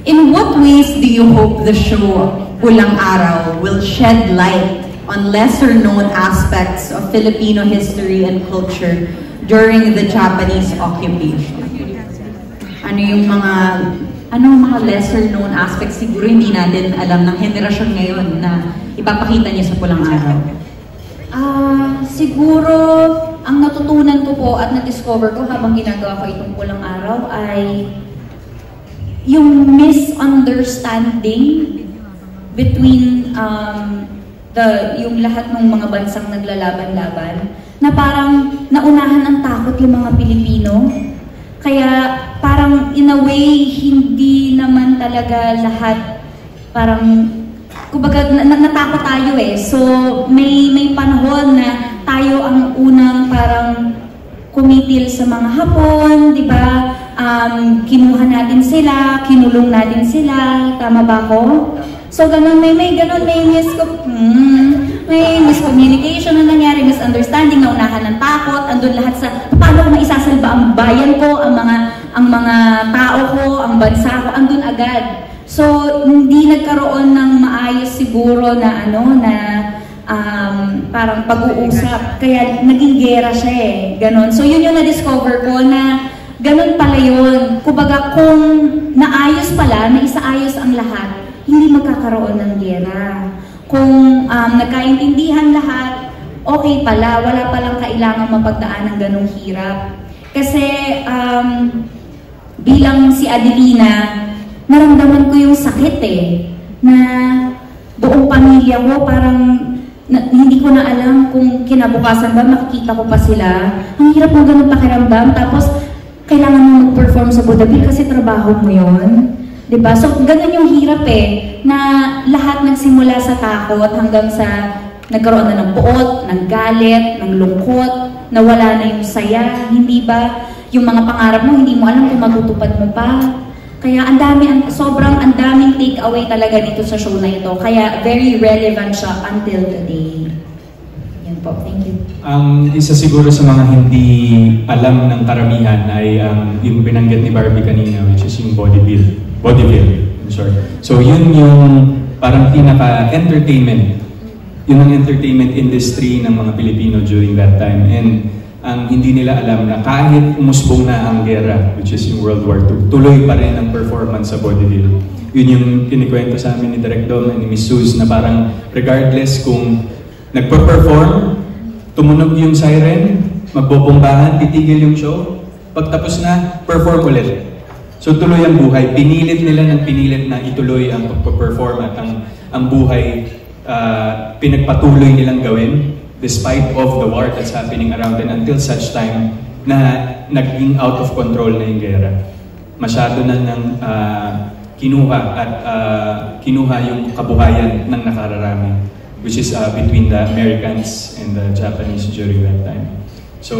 In what ways do you hope the show Pulang Araw will shed light on lesser-known aspects of Filipino history and culture during the Japanese occupation? Ano yung mga lesser-known aspects siguro hindi natin alam ng henerasyon ngayon na ipapakita niyo sa Pulang Araw? Siguro, ang natutunan ko po at na-discover ko habang ginagawa ko itong Pulang Araw ay yung misunderstanding between yung lahat ng mga bansang naglalaban-laban, na parang naunahan ng takot yung mga Pilipino. Kaya parang in a way, hindi naman talaga lahat parang, kumbaga natakot tayo eh. So may panahon na tayo ang unang parang kumitil sa mga Hapon, di ba? Kinuha natin sila, kinulong natin sila, tama ba ko? So ganun, may miscommunication na nangyari, misunderstanding, naunahan ng takot, andun lahat sa paano ko maisasalba ang bayan ko, ang mga tao ko, ang bansa ko, andun agad. So hindi nagkaroon ng maayos siguro na parang pag-uusap, kaya naging gera siya eh, ganun. So yun yung na-discover ko na ganun pala yun. Kumbaga kung naayos pala, na isaayos ang lahat, hindi magkakaroon ng gera. Kung nagkaintindihan lahat, okay pala, wala palang kailangan mapagdaan ng ganung hirap. Kasi bilang si Adelina, naramdaman ko yung sakit eh, na buong pamilya ko parang hindi ko na alam kung kinabukasan ba makikita ko pa sila. Ang hirap mo ganun pakiramdam, tapos kailangan mo mag-perform sa Budabil kasi trabaho mo yun. Diba? So, ganun yung hirap eh, na lahat nagsimula sa takot hanggang sa nagkaroon na ng buot, ng galit, ng lungkot, nawala na yung saya, hindi ba? Yung mga pangarap mo, hindi mo alam kung matutupad mo pa. Kaya sobrang daming take away talaga dito sa show na ito. Kaya very relevant siya until today. Yan po, thank you. Isa siguro sa mga hindi alam ng karamihan ay yung binanggit ni Barbie kanina, which is yung Vaudeville. So yun yung parang pinaka-entertainment. Yun ang entertainment industry ng mga Pilipino during that time. And hindi nila alam na kahit umusbong na ang gera, which is yung World War II, tuloy pa rin ang performance sa Vaudeville. Yun yung kinikwento sa amin ni Direk Dom and ni Miss Suz na parang regardless kung nagpa-perform, tumunog yung siren, magbobombahan, titigil yung show, pagtapos na, perform ulit. So tuloy ang buhay. Pinilit nila ng pinilit na ituloy ang pagpa-perform at ang buhay pinagpatuloy nilang gawin despite of the war that's happening around them until such time na naging out of control na yung gera. Masyado na nang kinuha yung kabuhayan ng nakararami, which is between the Americans and the Japanese during that time. So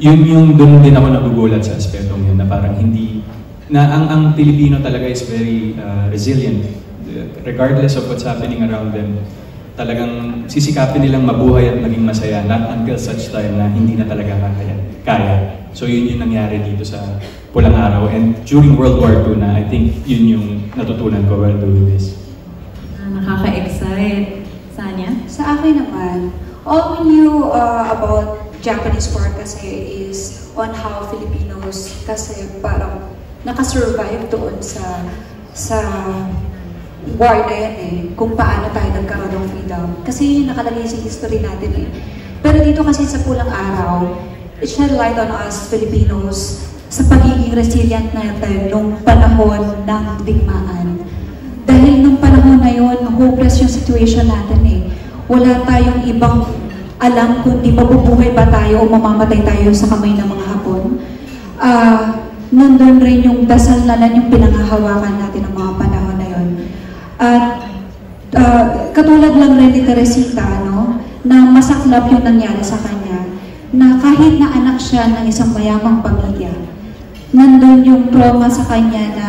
yung doon din ako nagugulat sa aspetong yun na parang hindi na ang Pilipino talaga is very resilient regardless of what's happening around them. Talagang sisikapin nilang mabuhay at maging masaya not until such time na hindi na talaga kaya. So yun yung nangyari dito sa Pulang Araw, and during World War II na I think yun yung natutunan ko while doing this. Nakaka-excite. Sanya? Sa akin naman, all we knew about Japanese war kasi is on how Filipinos kasi parang nakasurvive doon sa war na yan eh, kung paano tayo nagkaroon ng freedom. Kasi yun nakalagay sa history natin eh. Pero dito kasi sa Pulang Araw, it shed light on us Filipinos sa pagiging resilient natin nung panahon ng digmaan. Dahil nung panahon na yun, hopeless yung situation natin eh. Wala tayong ibang alam kundi mabubuhay ba tayo o mamamatay tayo sa kamay ng mga Hapon. Nandun rin yung dasalan yung pinangahawakan natin ng mga panahon na yun. At katulad lang rin ni Teresita, no, na masaklap yung nangyari sa kanya, na kahit na anak siya ng isang mayamang pamilya, nandun yung trauma sa kanya na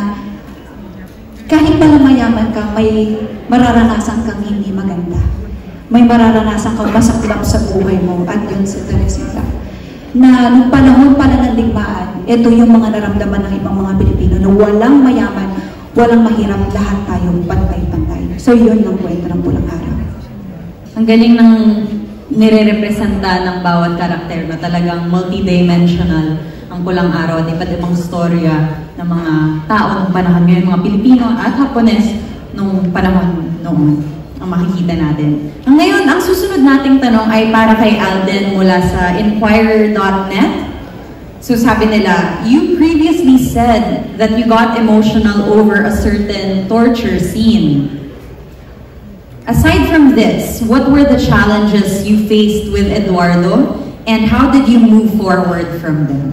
kahit pala mayaman ka, may mararanasan kang hindi maganda. May mararanasan kang masaklap sa buhay mo, at yun si Teresita. Na nung panahon pala ng digmaan, ito yung mga naramdaman ng ibang mga Pilipino na walang mayaman, walang mahirap, lahat tayo pantay-pantay. So yun ang kwento ng Pulang Araw. Ang galing ng nire-representa ng bawat karakter na talagang multidimensional ang Pulang Araw at iba't ibang storya ng mga tao ng panahon ngayon, mga Pilipino at Hapones nung panahon noon ang makikita natin. Ngayon, ang susunod nating tanong ay para kay Alden mula sa Inquirer.net. So sabi nila, you previously said that you got emotional over a certain torture scene. Aside from this, what were the challenges you faced with Eduardo and how did you move forward from them?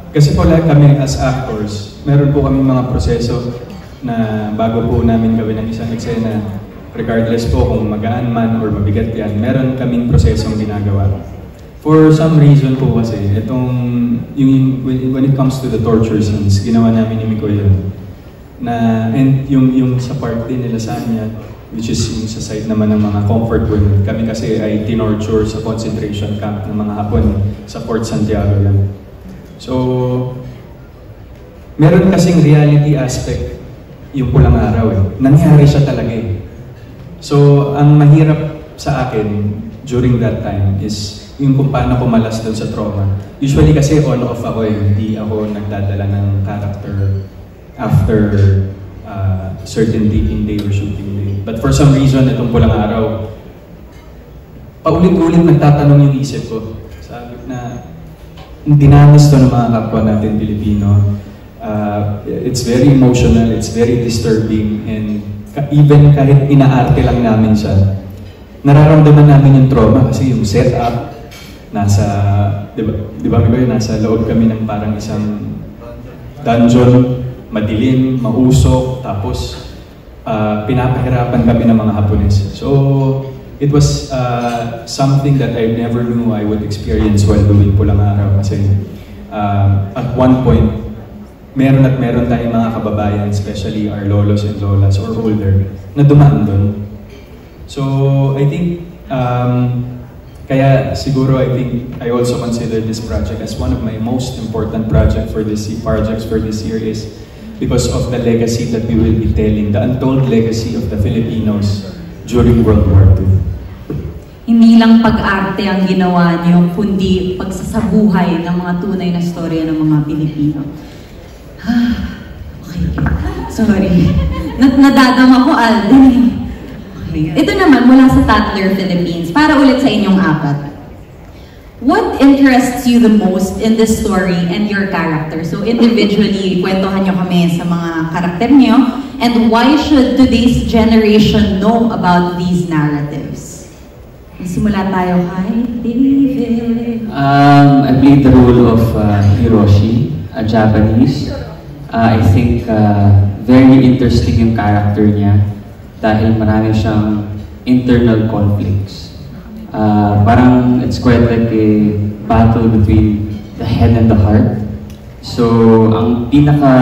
Kasi po like kami as actors, meron po kami mga proseso na bago po namin gawin ang isang eksena, regardless po kung magaan man or mabigat yan, meron kaming prosesong ginagawa. For some reason po kasi, when it comes to the torture scenes, ginawa namin ni Miko yun. And yung sa part din nila Sanya, which is yung sa side naman ng mga comfort women, kami kasi ay tinorture sa concentration camp ng mga Hapon sa Fort Santiago yan. So, meron kasing reality aspect yung Pulang Araw eh. Nangyari siya talaga eh. So, ang mahirap sa akin during that time is yung kung paano kumalas doon sa trauma. Usually kasi on-off ako eh, hindi ako nagdadala ng character after certain taping day or shooting day. But for some reason, itong Pulang Araw, paulit-ulit nagtatanong yung isip ko. Sabi na, dinamis to ng mga kapwa natin Pilipino. It's very emotional, it's very disturbing, and even kahit inaarte lang namin siya, nararamdaman namin yung trauma kasi yung setup, di ba nasa loob kami ng parang isang dungeon, madilim, mausok, tapos pinapahirapan kami ng mga Hapones. So, it was something that I never knew I would experience while doing Pulang Araw kasi at one point, meron tayong mga kababayan, especially our lolos and lolas or older, na dumaan doon. So, I think, kaya siguro I think I also consider this project as one of my most important projects for this year is because of the legacy that we will be telling, the untold legacy of the Filipinos during World War II. Hindi lang pag-arte ang ginawa niyo, kundi pagsasabuhay ng mga tunay na storya ng mga Pilipino. Okay. Sorry. Nadadama ko, Alden. Ito naman mula sa Tatler Philippines, para ulit sa inyong apat. What interests you the most in this story and your character? So individually, kwentuhan nyo kami sa mga karakter nyo, and why should today's generation know about these narratives? Simula tayo kay David. I played the role of Hiroshi, a Japanese. I think very interesting yung character niya dahil marami siyang internal conflicts. Parang it's quite like a battle between the head and the heart. So, ang pinaka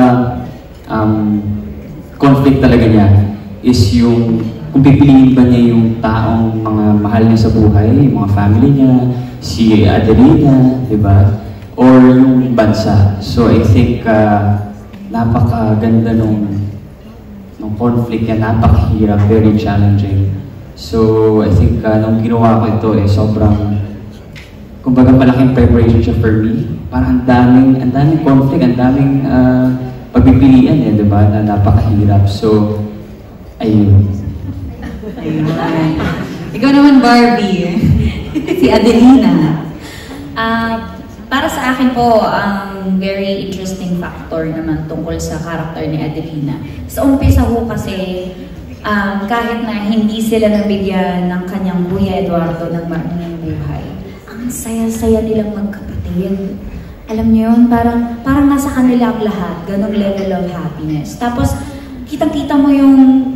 conflict talaga niya is yung kung pipiliin ba niya yung taong mga mahal niya sa buhay, yung mga family niya, si Adelina, di ba? Or yung bansa. So, I think napakaganda nung conflict niya, napakahirap, very challenging. So, I think nung ginawa ko ito sobrang, kumbaga malaking preparation siya for me. Parang ang daming conflict, ang daming pagpipilian di ba, na napakahirap. So, ayun. Ikaw naman, Barbie. Si Adelina. Para sa akin po, ang very interesting factor naman tungkol sa karakter ni Adelina. Sa umpisa ko kasi, kahit na hindi sila nabigyan ng kanyang Kuya Eduardo ng maraming buhay, ang saya-saya nilang magkapatid. Alam niyo yun, parang nasa kanila ang lahat, ganong level of happiness. Tapos, kitang-kita mo yung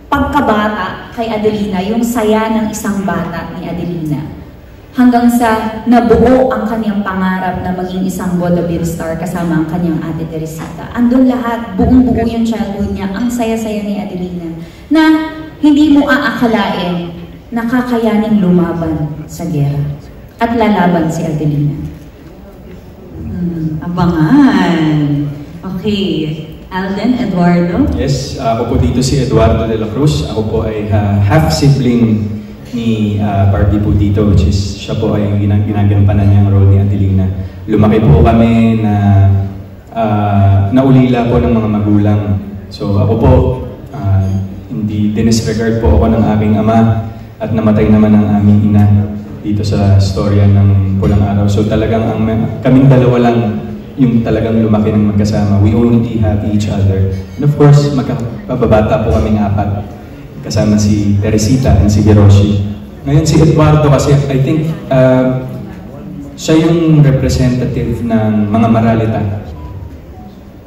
pagkabata kay Adelina, yung saya ng isang bata ni Adelina. Hanggang sa nabuo ang kanyang pangarap na maging isang vaudeville star kasama ang kanyang ate Teresita. Andun lahat, buong-buo yung childhood niya, ang saya-saya ni Adelina, na hindi mo aakalain na kakayaning lumaban sa gera. At lalaban si Adelina. Abangan. Okay. Alden, Eduardo? Yes, ako po dito si Eduardo de la Cruz. Ako po ay half-sibling ni Barbie po dito, which is siya po ay ginagampanan niya ang role ni Adelina. Lumaki po kami na naulila po ng mga magulang. So ako po, hindi dinisregard po ako ng aking ama at namatay naman ang aming ina dito sa storya ng Pulang Araw. So talagang kaming dalawa lang yung talagang lumaki ng magkasama. We only have each other. And of course, magpapabata po kaming apat. Kasama si Teresita and si Hiroshi. Ngayon si Eduardo kasi I think siya yung representative ng mga maralita.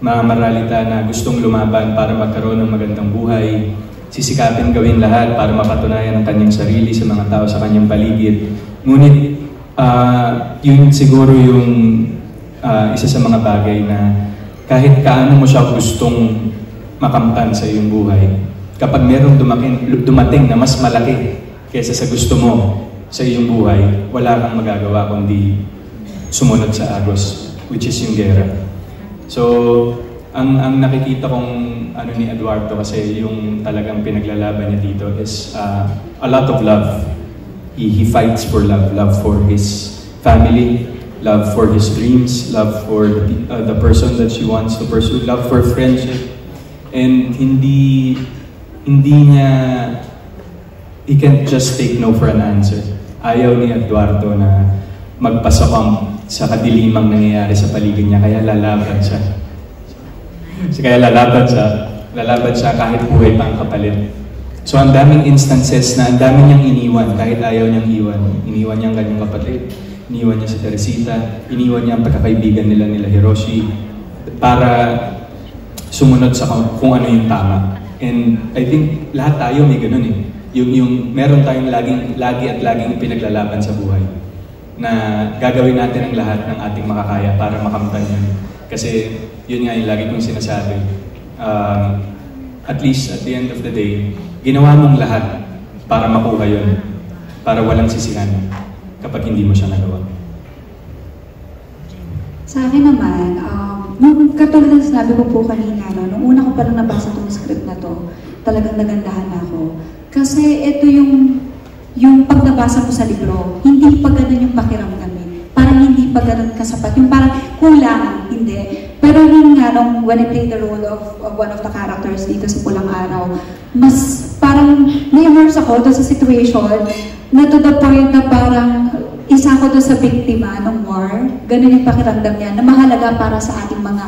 Mga maralita na gustong lumaban para magkaroon ng magandang buhay. Sisikapin gawin lahat para mapatunayan ang kanyang sarili sa mga tao sa kanyang paligid. Ngunit yun siguro yung isa sa mga bagay na kahit kaano mo siya gustong makamtan sa iyong buhay, kapag merong dumating na mas malaki kaysa sa gusto mo sa iyong buhay, wala kang magagawa kundi sumunod sa agos, which is yung gera. So, ang nakikita kong ni Eduardo kasi yung talagang pinaglalaban niya dito is a lot of love. He fights for love. Love for his family, love for his dreams, love for the person that she wants to pursue, love for friendship. And hindi niya, he can't just take no for an answer. Ayaw ni Eduardo na magpasakam sa kadilimang nangyayari sa paligid niya, kaya lalaban siya. Kaya lalaban siya kahit buhay pa ang kapalit. So ang daming instances na ang dami niyang iniwan kahit ayaw niyang iwan. Iniwan niya ang kanyang kapatid, iniwan niya si Teresita, iniwan niya ang pagkakaibigan nila Hiroshi para sumunod sa kung ano yung tama. And I think lahat tayo may ganun eh. Yung meron tayong laging pinaglalaban sa buhay na gagawin natin ang lahat ng ating makakaya para makamtan yun. Kasi yun nga yung lagi kong sinasabi. At least at the end of the day, ginawa mong lahat para makuha yun. Para walang sisihan kapag hindi mo siya nagawa. Sa akin naman, nung katulad ng sinabi ko po kanina, nung una ko parang nabasa itong script na to, talagang nagandahan ako. Kasi ito yung pag nabasa mo sa libro, hindi pa ganun yung pakiramdamin. Parang hindi pa ganun kasapat. Yung parang kulang, hindi. Pero yun nga, when I played the role of one of the characters dito sa Pulang Araw, mas parang na-immerse ako doon sa situation na to the point na parang isa ako doon sa biktima ng war. Ganun yung pakiramdam niya, na mahalaga para sa ating mga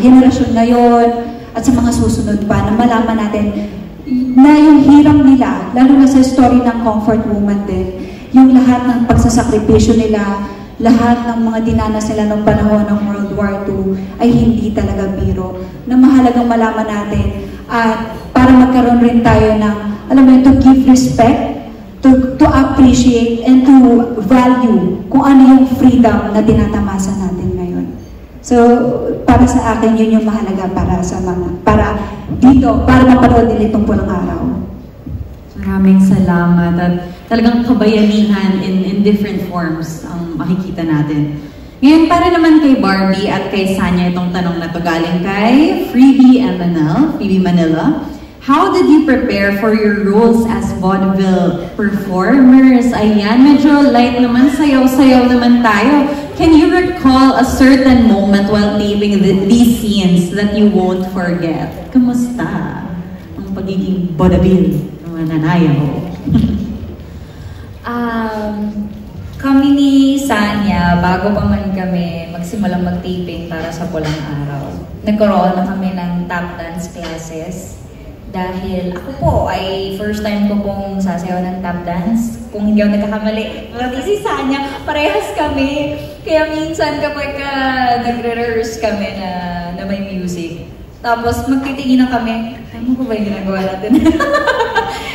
henerasyon ngayon at sa mga susunod pa, na malaman natin na yung hirap nila, lalo na sa story ng Comfort Woman din, yung lahat ng pagsasakripisyo nila, lahat ng mga dinanas nila noong panahon ng World War II ay hindi talaga biro. Na mahalagang malaman natin at para magkaroon rin tayo ng, alam mo yun, to give respect, to appreciate, and to value kung ano yung freedom na tinatamasa natin ngayon. So, para sa akin, yun yung mahalaga para sa para dito, para mapanood nila itong Pulang Araw. Maraming salamat at talagang kabayanihan in different forms ang makikita natin. Ngayon, para naman kay Barbie at kay Sanya, itong tanong na to galing kay Freebie Manila. How did you prepare for your roles as vaudeville performers? Ayan, medyo light naman, sayaw-sayaw naman tayo. Can you recall a certain moment while taping these scenes that you won't forget? Kamusta ang pagiging vaudeville ng mananayaw? Kami ni Sanya, bago pa man kami magsimulang mag-taping para sa Pulang Araw, nagkaroon na kami ng tap dance classes. Dahil ako po ay first time ko pong sasayaw ng tap dance. Kung hindi ako nagkakamali, pati si Sanya, parehas kami. Kaya minsan kapag nagre-rehearse kami na may music, tapos magtitingin na kami, tama ko ba yung ginagawa natin?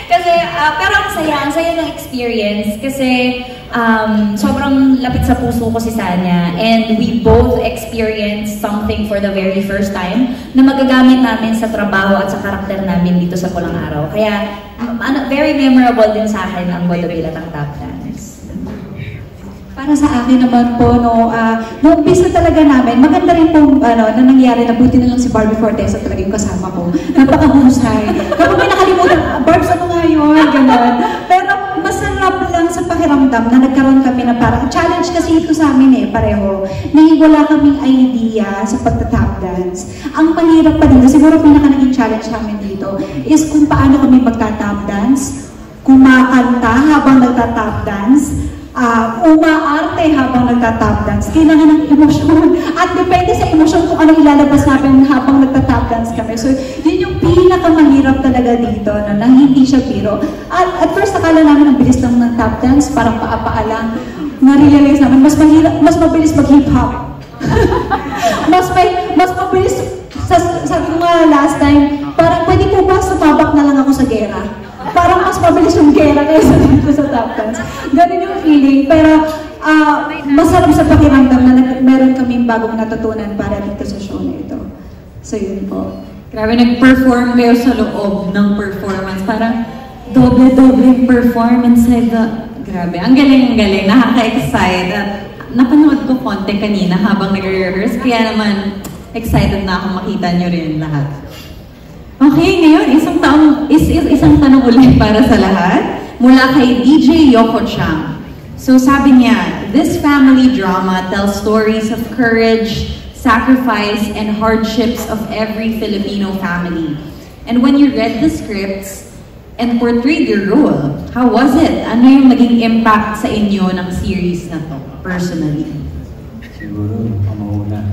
Kasi, pero ang saya ng experience kasi sobrang lapit sa puso ko si Sanya, and we both experienced something for the very first time na magagamit namin sa trabaho at sa karakter namin dito sa Pulang Araw. Kaya very memorable din sa akin ang vaudeville at ang tap dance. Para sa akin naman po, nung umpisa talaga namin, maganda rin po na nangyari na buti na lang si Barbie Fortesa talaga yung kasama ko. Napakahusay. Kapag may nakalimutan, Barbs, ano nga yun? Ganon. Pero masarap lang sa pakiramdam na nagkaroon kami na parang challenge kasi ito sa amin pareho. Na wala kaming idea sa pagta-tap dance. Ang mahirap pa dito, siguro pinaka naging challenge namin dito, is kung paano kami magta-tap dance, kumakanta habang nagta-tap dance, umaarte habang nagta-tap dance. Kailangan ng emosyon. At depende sa emosyon kung ano ilalabas namin habang nagta-tap dance kami. So, yun yung pinakamahirap talaga dito, na hindi siya biro. At first, akala namin ang bilis lang ng tap dance, parang paa-paa lang. Na-realize namin, mas mabilis mag-hip-hop. mas mabilis, sabi ko nga last time, parang pwede po ba sumabak na lang ako sa gera? Parang mas mabilis yung gera kaysa dito sa tap dance. Ganun yung feeling. Pero masarap sa pakiramdam na meron kaming bagong natutunan para dito sa show na ito. So yun po. Grabe, nag-perform kayo sa loob ng performance. Parang doble-doble performance inside the... Grabe, ang galing, nakaka-excite. At napanood ko konti kanina habang nag-rehearse. Kaya naman, excited na akong makita nyo rin lahat. Okay, ngayon, isang tanong ulit para sa lahat. Mula kay DJ Yoko Chang. So sabi niya, this family drama tells stories of courage, sacrifice, and hardships of every Filipino family. And when you read the scripts and portrayed your role, how was it? Ano yung naging impact sa inyo ng series na to, personally? Siguro, mauna.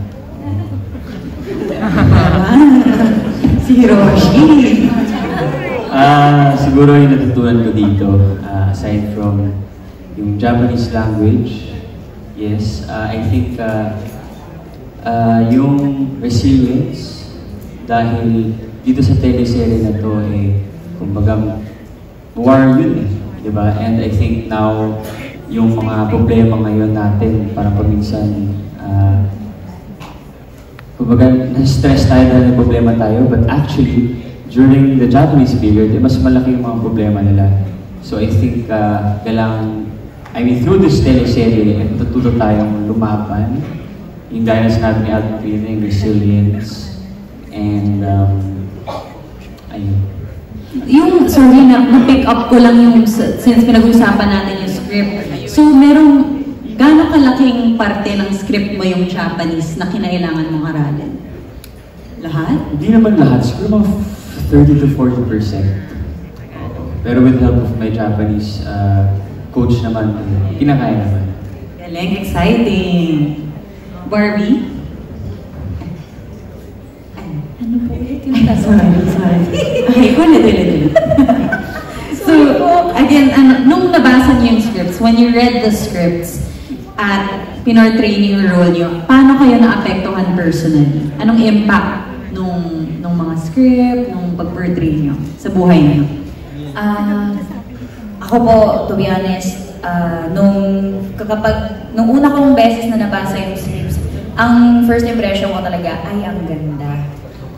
Si Hiroshi. Siguro yung natutunan ko dito, aside from yung Japanese language, yes, I think yung resilience, dahil dito sa teleserye na to, kumbaga, war yun diba? And I think now, yung mga problema ngayon natin, parang paminsan, kumbaga, na-stress tayo dahil may problema tayo, but actually, during the Japanese period, mas malaki yung mga problema nila. So I think, through this teleserye, natututo tayong lumaban. Yung gaya na sinabi ni Alvin, yung resilience, and, ayun. Sorry na-pick up ko lang yung, since pinag-usapan natin yung script. So, merong gaano kalaking parte ng script mo yung Japanese na kinailangan mong aralin? Lahat? Hindi naman lahat. Siguro mga 30 to 40%. Pero with the help of my Japanese coach naman, kinakaya naman. Galing, exciting. Barbie? Ano po ulit yung sorry. Okay, ulit. So, again, nung nabasa niyo yung scripts, when you read the scripts, at pinortray niyo yung role niyo, paano kayo naapektuhan personally? Anong impact nung mga script, nung pag-portray niyo sa buhay niyo? Ako po, to be honest, nung una kong beses na nabasa yung scripts, ang first impression ko talaga, ay ang ganda,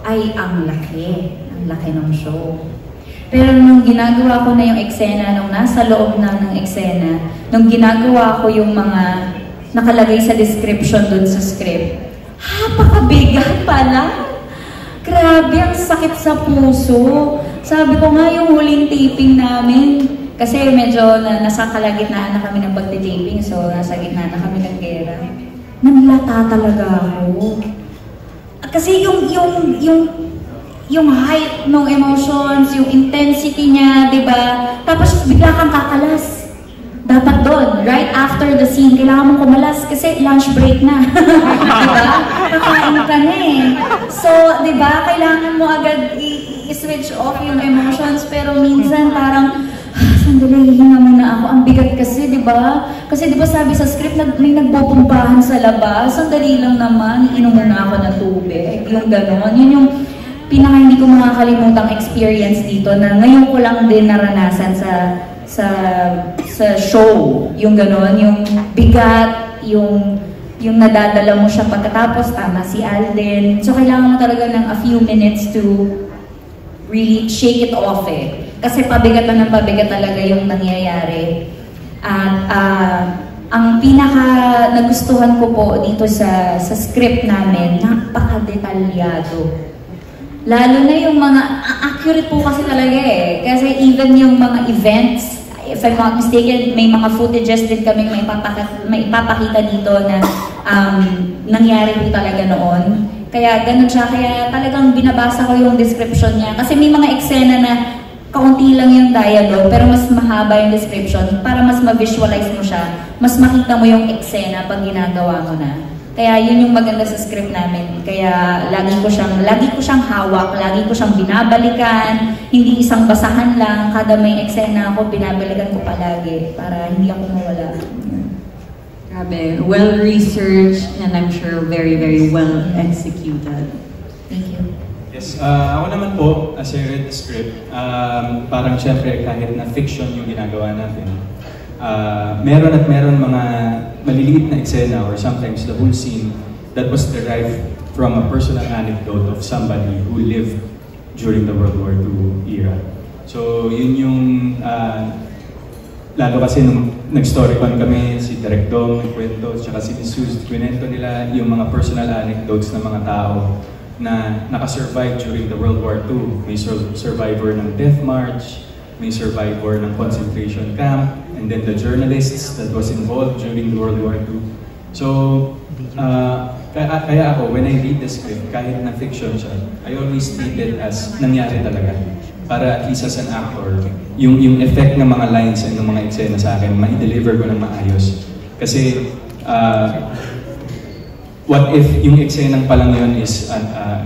ay ang laki ng show. Pero nung ginagawa ko na yung eksena, nung nasa loob na ng eksena, nung ginagawa ko yung mga nakalagay sa description dun sa script, napakabigat pala. Grabe, ang sakit sa puso. Sabi ko nga yung huling taping namin, kasi medyo nasa kalagitnaan na kami ng pagtitaping, so nasa gitna na kami ng gera. Nanlata talaga ako. Kasi yung height ng emotions, yung intensity niya, di ba? Tapos bigla kang kakalas. Dapat doon, right after the scene, kailangan mong kumalas kasi lunch break na. Diba? Kakain ka na So, di ba, kailangan mo agad i-switch off yung emotions, pero minsan parang, sandali, hihinga muna ako. Ang bigat kasi, di ba? Kasi di ba sabi sa script, may nagbubumbahan sa labas. Sandali lang naman, inom muna ako ng tubig. Yung gano'n. Yun yung pinaka hindi ko makakalimutang experience dito na ngayon ko lang din naranasan sa show. Yung gano'n, yung bigat, yung nadadala mo siya pagkatapos, tama si Alden. So kailangan mo talaga ng a few minutes to really shake it off Kasi pabigat na ng pabigat talaga yung nangyayari. At ang pinaka nagustuhan ko po dito sa script namin, napaka-detalyado. Lalo na yung mga, accurate po kasi talaga eh. Kasi even yung mga events, if I'm not mistaken, may mga footages din kaming may ipapakita dito na nangyari po talaga noon. Kaya ganun siya, kaya talagang binabasa ko yung description niya. Kasi may mga eksena na kaunti lang yung dialogue, pero mas mahaba yung description para mas ma-visualize mo siya, mas makita mo yung eksena pag ginagawa mo na. Kaya yun yung maganda sa script namin. Kaya lagi ko siyang hawak, lagi ko siyang binabalikan, hindi isang basahan lang, kada may eksena ako, binabalikan ko palagi para hindi ako mawala. Grabe, well-researched and I'm sure very, very well executed. Thank you. Yes, ako naman po, as I read the script, parang syempre kahit na fiction yung ginagawa natin, meron mga maliliit na eksena or sometimes the whole scene that was derived from a personal anecdote of somebody who lived during the World War II era. So yun yung, lalo kasi nung nag-storycon kami, si Direk Dong, nagkwento, tsaka si Jesus, kwento nila yung mga personal anecdotes ng mga tao na nakasurvive during the World War II. May survivor ng Death March, may survivor ng concentration camp, and then the journalists that was involved during World War II. So, kaya ako, when I read the script, kahit na fiction siya, I always treat it as nangyari talaga. Para at least as an actor, yung effect ng mga lines and ng mga eksena sa akin, ma-deliver ko ng maayos. Kasi, what if yung eksenang palang yun is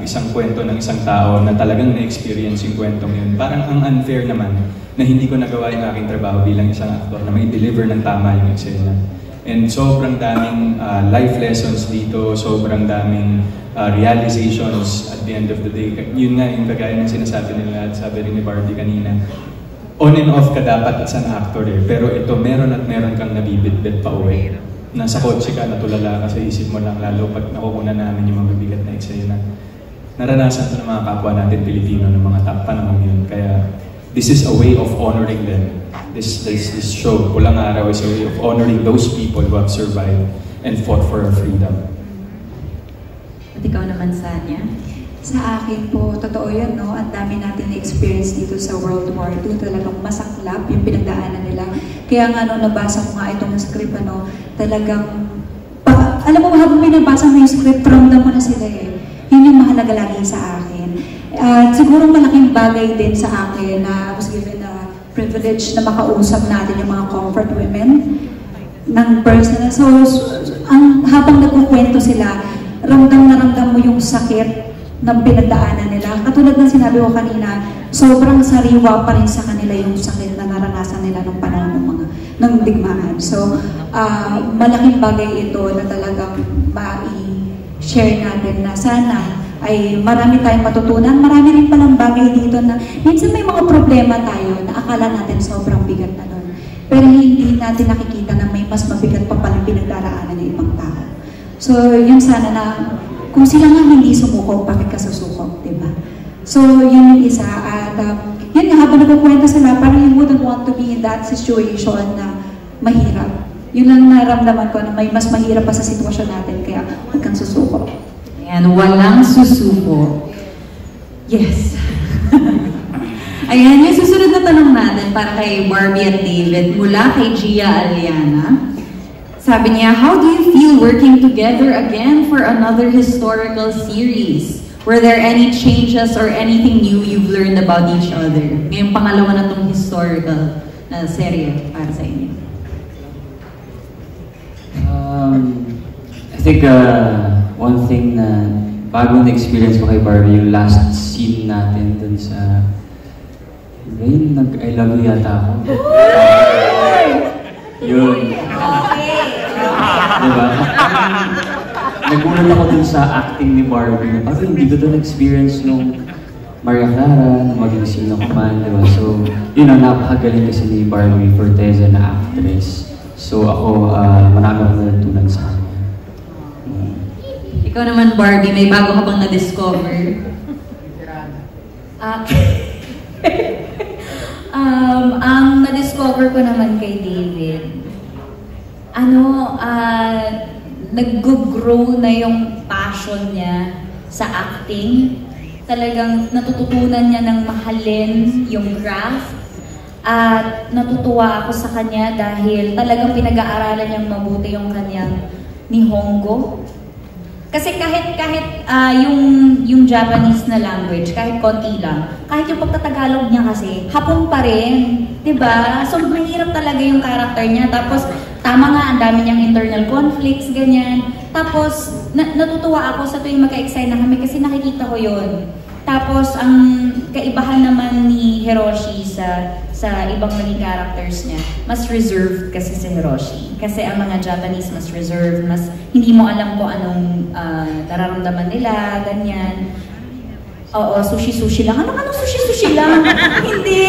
isang kwento ng isang tao na talagang na-experience yung kwentong yun? Parang ang unfair naman na hindi ko nagawa yung aking trabaho bilang isang aktor na may deliver ng tama yung eksena. And sobrang daming life lessons dito, sobrang daming realizations at the end of the day. Yun nga yung kagaya ng sinasabi nila at sabi rin ni Barbie kanina. On and off ka dapat as an actor eh, pero ito meron at meron kang nabibitbit pa uwi. Nasa kotse ka, natulala ka sa isip mo lang, lalo pag nakukunan namin yung mabibigat na eksena. Naranasan ito ng mga kapwa natin Pilipino ng mga panahon yun. Kaya this is a way of honoring them. This show, Pulang Araw, is a way of honoring those people who have survived and fought for our freedom. At ikaw naman, Sanya? Sa akin po, totoo yun, no? Ang dami natin na-experience dito sa World War II. Talagang masaklap yung pinagdaanan nila. Kaya nga, nabasa ko nga itong script, talagang, alam mo, habang binabasa mo yung script, ramdam mo na sila eh. Yun yung mahalaga lagi sa akin. Siguro malaking bagay din sa akin na I was given a privilege na makausap natin yung mga comfort women ng personal. So, habang nagkukwento sila, ramdam na ramdam mo yung sakit ng pinagdaanan nila. Katulad ng sinabi ko kanina, sobrang sariwa pa rin sa kanila yung sakit na naranasan nila ng panahon ng digmaan. So, malaking bagay ito na talagang mai-share natin na sana ay marami tayong matutunan. Marami rin palang bagay dito na minsan may mga problema tayo na akala natin sobrang bigat na nun. Pero hindi natin nakikita na may mas mabigat pa palang pinagdaraanan ng ibang tao. So, yun sana na kung sila nga hindi sumuko, bakit ka susuko, diba? So, yun yung isa. At yun nga, habang nagkukwento sila, parang you wouldn't want to be in that situation na mahirap. Yun lang naramdaman ko na may mas mahirap pa sa sitwasyon natin, kaya huwag kang susuko. Ayan, walang susuko. Yes. Ayan, yung susunod na tanong natin para kay Barbie at David mula kay Gia Aliana. Sabi niya, how do you feel working together again for another historical series? Were there any changes or anything new you've learned about each other? Ngayong pangalawa na itong historical na serye para sa inyo. I think one thing na bagong na-experience ko kay Barbie, yung last scene natin dun sa Rain, I love you yata ako. Yun. Diba? Nagulat ako dun sa acting ni Barbie na parang hindi ko dun experience nung Maria Clara, na maging sino ko man, diba? So, yun ang napakagaling kasi ni Barbie Forteza na actress. So ako, marami akong natutunan sa kanya. Ikaw naman, Barbie, may bago ka bang na-discover? Ang na-discover ko naman kay David, nag-grow na yung passion niya sa acting. Talagang natututunan niya ng mahalin yung craft. At natutuwa ako sa kanya dahil talagang pinag-aaralan niyang mabuti yung kanyang Nihongo. Kasi kahit yung Japanese na language, kahit konti lang, kahit yung pagtatagalog niya kasi, Hapon pa rin, 'di ba? So mahirap talaga yung character niya. Tapos tama nga, ang dami niyang internal conflicts, ganyan. Tapos natutuwa ako sa tuwing magka-excite na kami kasi nakikita ko 'yon. Tapos ang kaibahan naman ni Hiroshi sa ibang naging characters niya, mas reserved kasi si Hiroshi. Kasi ang mga Japanese mas reserved, mas hindi mo alam kung anong nararamdaman nila, ganyan. Oo, sushi-sushi lang. Ano sushi-sushi lang? Hindi.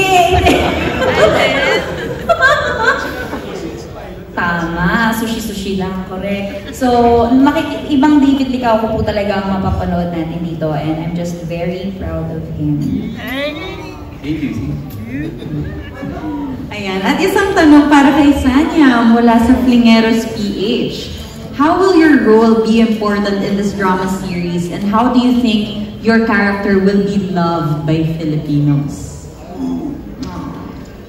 Tama, sushi-sushi lang, correct. So, ibang David Licao ko po talaga ang mapapanood natin dito, and I'm just very proud of him. Ayan, at isang tanong para kay Sanya mula sa Flingeros PH. How will your role be important in this drama series, and how do you think your character will be loved by Filipinos?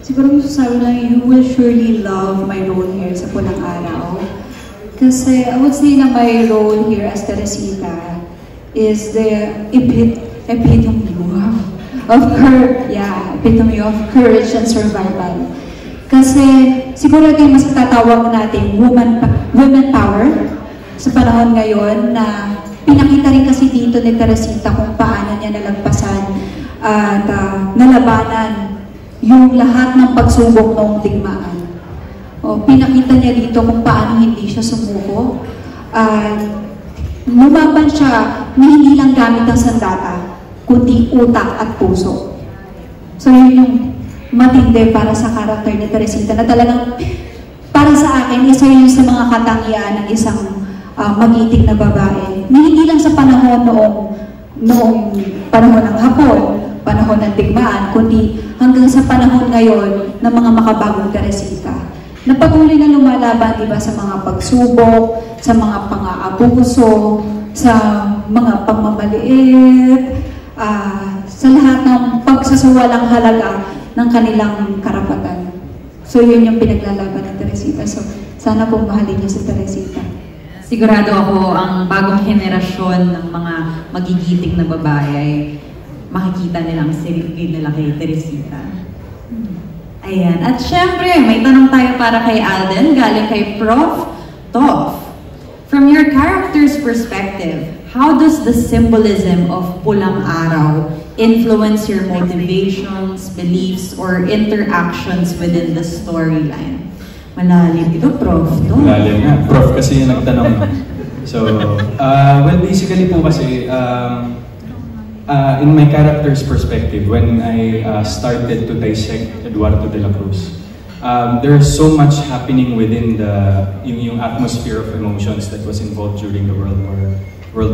Siguro masasabi na you will surely love my role here sa Pulang Araw. Kasi I would say na my role here as Teresita is the epitome of courage, epitome of courage and survival. Kasi siguro ito yung mas tatawag natin women power sa panahon ngayon na pinakita rin kasi dito ni Teresita kung paano niya nalagpasan at nalabanan yung lahat ng pagsubok ng digmaan. Pinakita niya dito kung paano hindi siya sumuko. Lumaban siya na hindi lang gamit ng sandata, kundi utak at puso. So yun yung matindi para sa karakter ni Teresita na talagang para sa akin, isa yun sa mga katangian ng isang magiting na babae. Na hindi lang sa panahon noong panahon ng Hapon, panahon ng digmaan, kundi hanggang sa panahon ngayon ng mga makabagong Teresita. Na patuloy na lumalaban, diba, sa mga pagsubok, sa mga pang-aabuso, sa mga pagmamaliit, sa lahat ng pagsasawalang halaga ng kanilang karapatan. So yun yung pinaglalaban ng Teresita. So sana po mahalin niyo si Teresita. Sigurado ako ang bagong henerasyon ng mga magigiting na babae ay makikita nilang sarili nila kay Teresita. Ayan. At syempre, may tanong tayo para kay Alden, galing kay Prof. Tof. From your character's perspective, how does the symbolism of Pulang Araw influence your motivations, beliefs, or interactions within the storyline? Malalim ito, Prof. No? Malalim nga. Prof kasi yung nagtanong. So, well, basically po kasi, in my character's perspective, when I started to dissect Eduardo de la Cruz, there's so much happening within yung atmosphere of emotions that was involved during the World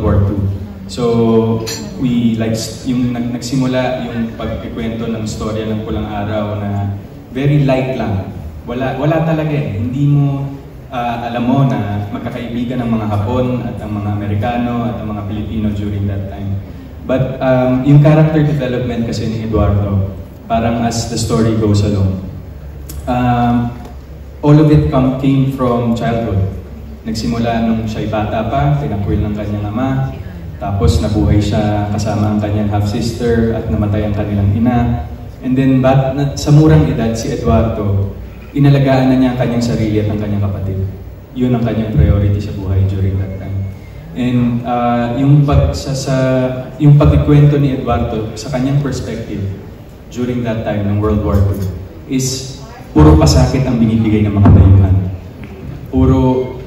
War II. So, we yung nagsimula yung pagkikwento ng storya ng Pulang Araw na very light lang. Wala talaga eh. Hindi mo alam mo na magkakaibigan ang mga Hapon at ang mga Amerikano at ang mga Pilipino during that time. But yung character development kasi ni Eduardo, parang as the story goes along, all of it came from childhood. Nagsimula nung siya'y bata pa, tinakwil ng kanyang ama, tapos nabuhay siya kasama ang kanyang half-sister at namatay ang kanilang ina. And then sa murang edad, si Eduardo, inalagaan na niya ang kanyang sarili at ang kanyang kapatid. Yun ang kanyang priority sa buhay during that time. And yung pagkikwento ni Eduardo sa kanyang perspective during that time ng World War II is puro pasakit ang binibigay ng mga dayuhan.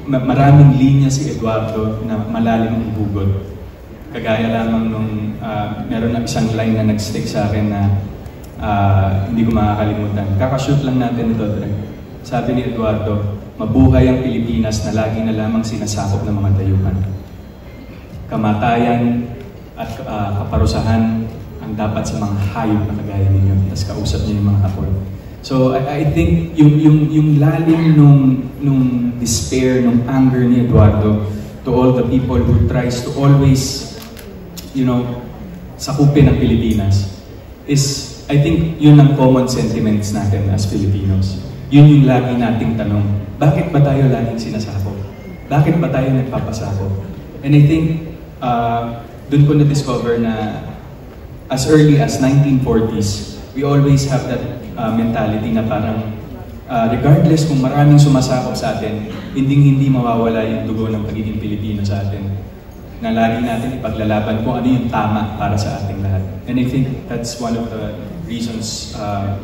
Maraming linya si Eduardo na malalim ang hugot. Kagaya lamang nung meron na isang line na nag-stick sa akin na hindi ko makakalimutan. Kakashoot lang natin ito. Sabi ni Eduardo, mabuhay ang Pilipinas na lagi na lamang sinasakop ng mga dayuhan. Kamatayan at kaparusahan ang dapat sa mga hayop na kagaya ninyo. Tapos kausap niyo yung mga Hapon. So I think yung lalim nung despair, nung anger ni Eduardo to all the people who tries to always, sakupin ang Pilipinas is, I think yun ang common sentiments natin as Filipinos. Yun yung lagi nating tanong, bakit ba tayo laging sinasakop? Bakit ba tayo nagpapasakop? And I think dun ko na-discover na as early as 1940s, we always have that mentality na parang regardless kung maraming sumasakop sa atin, hindi mawawala yung dugo ng pagiging Pilipino sa atin. Na lagi natin ipaglalaban kung ano yung tama para sa ating lahat. And I think that's one of the reasons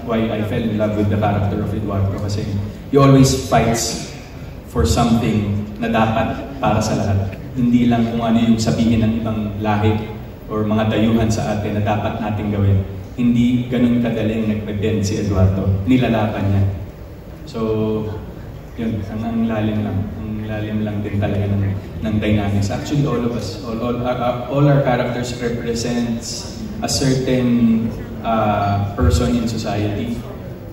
why I fell in love with the character of Eduardo, kasi he always fights for something na dapat para sa lahat. Hindi lang kung ano yung sabihin ng ibang lahi or mga dayuhan sa atin na dapat nating gawin. Hindi ganun kadaling nagpe-bend si Eduardo. Nilalaban niya. So, yun, ang lalim lang. Ang lalim lang din talaga ng dynamics. Actually, all of us, all our characters represents a certain person in society.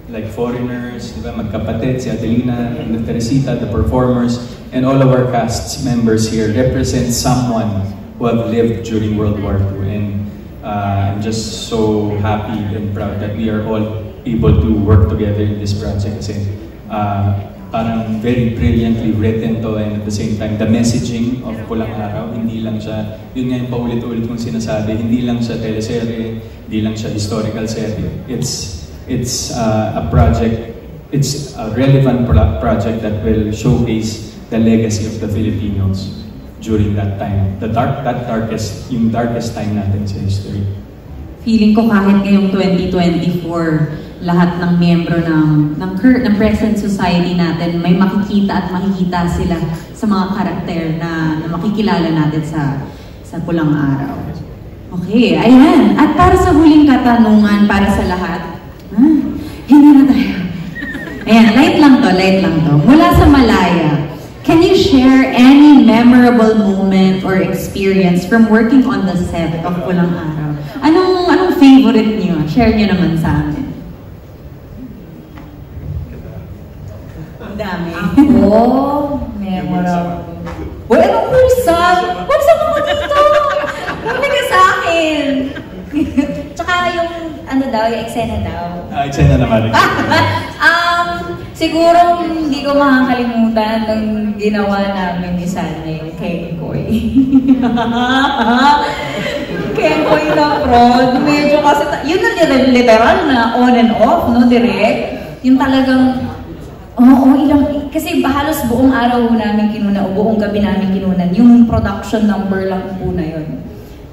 Like foreigners, di ba? Magkapatid, si Adelina, Teresita, the performers, and all of our cast members here represent someone who have lived during World War II. And I'm just so happy and proud that we are all able to work together in this project. Kasi parang very brilliantly written to, and at the same time, the messaging of Pulang Araw, hindi lang siya, yun nga yung paulit-ulit kong sinasabi, hindi lang siya teleserye, hindi lang siya historical serye. It's a project, it's a relevant project that will showcase the legacy of the Filipinos during that time. Yung darkest time natin sa history. Feeling ko kahit ngayong 2024, lahat ng miyembro ng present society natin, may makikita at makikita sila sa mga karakter na makikilala natin sa Pulang Araw. Okay, ayan. At para sa huling katanungan, para sa lahat, hindi na tayo. Ayan, light lang to. Mula sa Malaya, can you share any memorable moment or experience from working on the set of Pulang Araw? Anong favorite niyo? Share niyo naman sa amin. Ang dami. Memorable. Uy, anong kursan? Huwag sa mga dito! Huwag ka sa akin! Tsaka yung, yung eksena daw. Eksena naman. Siguro hindi ko makakalimutan nung ginawa namin ni Sanay, Kenkoy. Kenkoy na prod. Medyo kasi, yun na literal na on and off, no, direct. Yung talagang, kasi halos buong araw namin kinuna, o buong gabi namin kinunan, yung production number lang po na yun.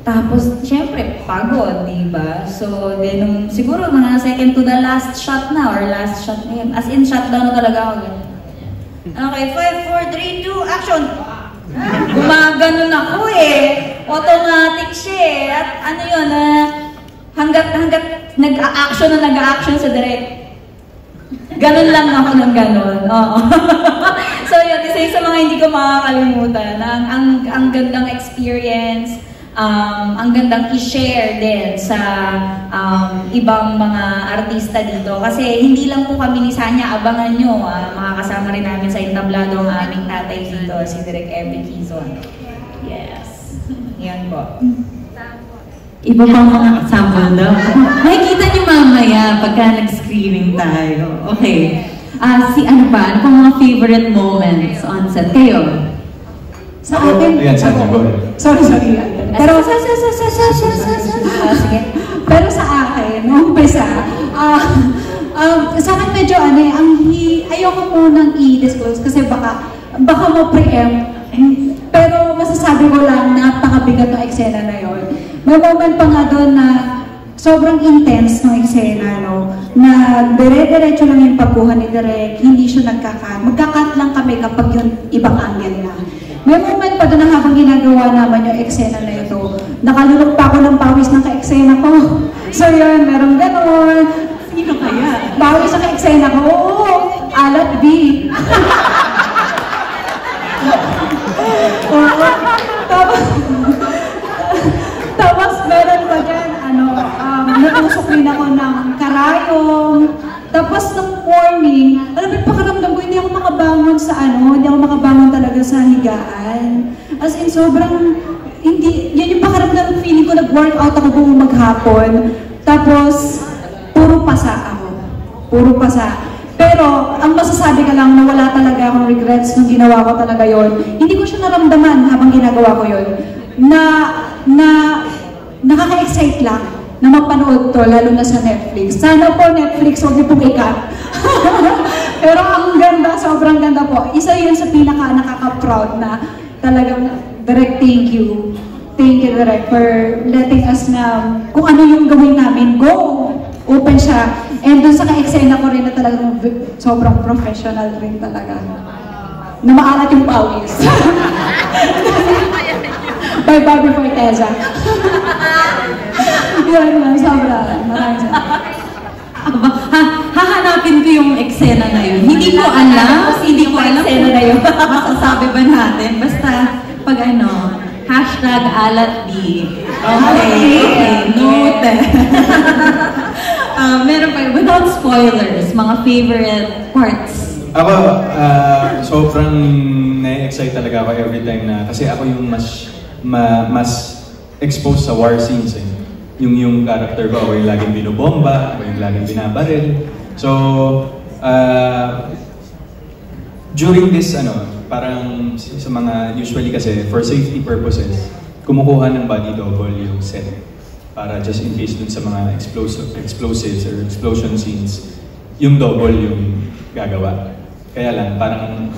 Tapos, syempre, pagod, diba? So, then, siguro mga second to the last shot na, or last shot na yun. As in, shutdown na talaga ako. Okay, 5, 4, 3, 2, action! Gumaganon ako automatic siya At ano yun, hanggat nag-a-action sa direct. Ganon lang ako ng ganon. Oo. So, yun, isa sa mga hindi ko makakalimutan. Ang gandang experience, ang gandang i-share din sa ibang mga artista dito. Kasi hindi lang po kami ni Sanya, abangan nyo, makakasama rin namin sa entablado ang aming tatay dito, si Direk Evie Quezon. Yes. Yan po. Iba pang mga sample daw. Makikita niyo mamaya pagka nag-screening tayo. Okay. Ano pang mga favorite moments on set? Kayo? Sa akin, sorry. Pero sa akin, umpisa, sa akin medyo ayoko munang i-disclose kasi baka mo preempt. Pero masasabi ko lang, napakabigat ng eksena na yon. May moment pa nga doon na sobrang intense ng eksena, no? Na dire-diretso lang yung pagkuha ni Direk, hindi siya nagka-cut. Magka-cut lang kami kapag yung ibang angle na. May moment pa doon na habang ginagawa naman yung eksena na ito, nakalulok pa ako ng pawis ng ka-eksena ko. So yun, merong gano'n. Sino kaya? Pawis ang ka-eksena ko, alat B. Tapos meron pa dyan, natusok din ako ng karayong. Tapos nung morning, alam mo, pakiramdam ko, hindi ako makabangon sa hindi ako makabangon talaga sa higaan. As in, sobrang, hindi, yan yung pakiramdam, feeling ko, nag-workout ako buong maghapon. Tapos, puro pasa ako. Puro pasa. Pero, ang masasabi ka lang na wala talaga akong regrets nung ginawa ko talaga yon. Hindi ko siya naramdaman habang ginagawa ko yon. Nakaka-excite lang na mapanood to, lalo na sa Netflix. Sana po Netflix, huwag niyo pong ikat. Pero ang ganda, sobrang ganda po. Isa yun sa nakaka-proud na talagang, Direk, thank you. Thank you, Direk, for letting us na kung ano yung gawin namin. Go! Open siya. And dun sa ka-eksena ko rin na talagang sobrang professional rin talaga. Na maalat yung pawis. By Bobby Forteza. Yun lang, sobra. Maraming salamat. Hahanapin ko yung eksena na yun. Hindi ko alam eksena na yun. Masasabi ba natin? Basta, pag #alatb. Okay. Noted. Meron pa, without spoilers, mga favorite parts. Ako, sobrang na-excite talaga ako every time na, kasi ako yung mas exposed sa war scenes eh. Yung character ko, ako yung laging binobomba, ako yung laging binabaril. So, during this, parang sa mga, usually kasi, for safety purposes, kumukuha ng body double yung set. Para just in case dun sa mga explosives or explosion scenes, yung double yung gagawa. Kaya lang, parang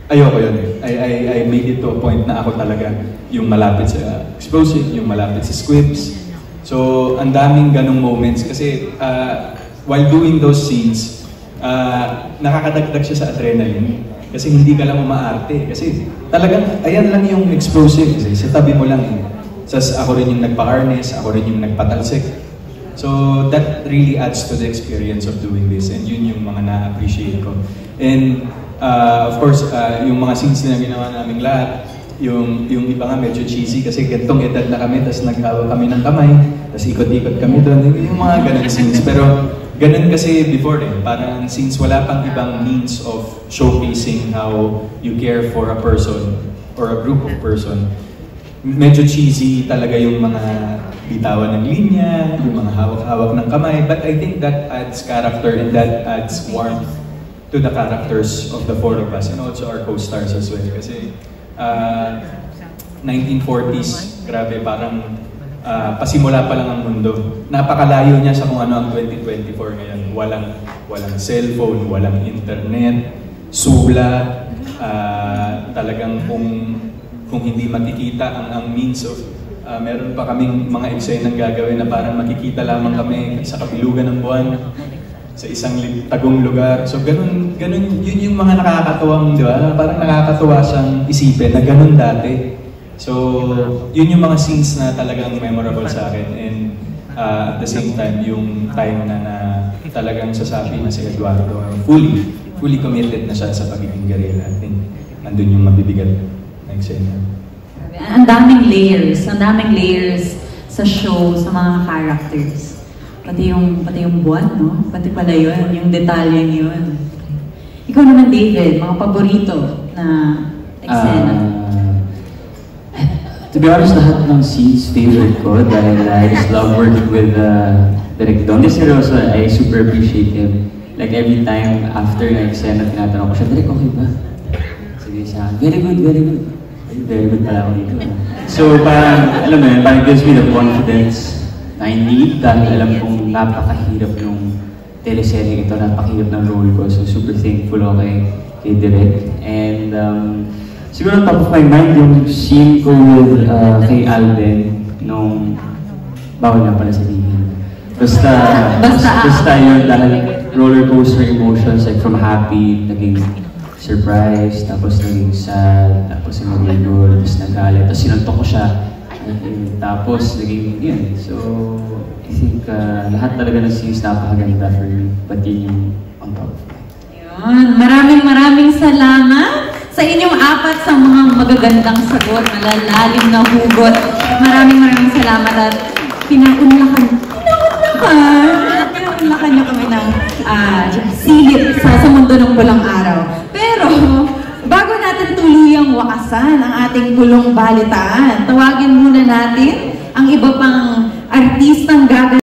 ayoko yun eh. I made it to a point na ako talaga yung malapit sa explosive, yung malapit sa squibs. So, ang daming ganong moments kasi while doing those scenes, nakakadagdag siya sa adrenaline. Kasi hindi ka lang umaarte. Kasi talagang, ayan lang yung explosive. Kasi sa tabi mo lang eh. Sas ako rin yung nagpa-harness, ako rin yung nagpatalsik. So that really adds to the experience of doing this, and yun yung mga na-appreciate ko. And of course, yung mga scenes na ginawa naming lahat, yung iba nga medyo cheesy kasi gantong edad na kami, tapos naghawa kami ng kamay, tapos ikot-ikot kami doon, yung mga ganun scenes. Pero ganun kasi before eh, parang since wala pang ibang means of showcasing how you care for a person or a group of person, medyo cheesy talaga yung mga bitawan ng linya, yung mga hawak-hawak ng kamay. But I think that adds character and that adds warmth to the characters of the four of us and also our co-stars as well. Kasi 1940s, grabe, parang pasimula pa lang ang mundo. Napakalayo niya sa kung ano ang 2024 ngayon. Walang cellphone, walang internet, sulat, talagang kung hindi makikita ang means of meron pa kaming mga eksenang gagawin na parang makikita lamang kami sa kabilugan ng buwan sa isang tagong lugar. So ganun yun yung mga nakakatuwang, di ba? Parang nakakatuwa siyang isipin na ganun dati. So yun yung mga scenes na talagang memorable sa akin, and at the same time yung time na talagang sasabi na si Eduardo fully committed na siya sa pagiging guerrilla. I think andun yung mabibigat na eksena. Ang daming layers sa show, sa mga characters. Pati yung buwan, no? Pati pala yun, yung detalyeng yun. Ikaw naman, David, mga paborito na eksena? To be honest, lahat ng scenes favorite ko dahil I just love working with Direk Don. This seryoso, I super appreciate him. Like every time after na eksena, tinatanong ko siya, Direk, okay ba? Sabi siya, very good, very good. Very good pala ako dito. So parang, alam mo yun, parang gives me the confidence na I need dahil alam kong napakahirap ng teleserye ito, napakahirap ng role ko. So super thankful ako kay Direk. And siguro on top of my mind, yung scene ko with kay Alden nung bawal na pala sabihin. Basta yun, dahil roller coaster emotions, like from happy, naging surprise, tapos naging sad, tapos nagigul, tapos nagalit, tapos sinuntok ko siya. Tapos naging yun. So, I think lahat talaga ng scenes napakaganda for me, but yun yung on top. Yun. Maraming salamat sa inyong apat sa mga magagandang sagot, malalalim na hugot. Maraming salamat at pinaunlakan niyo kami ng silip sa mundo ng pulang araw. Pero, bago natin tuluyang wakasan ang ating pulong balitaan, tawagin muna natin ang iba pang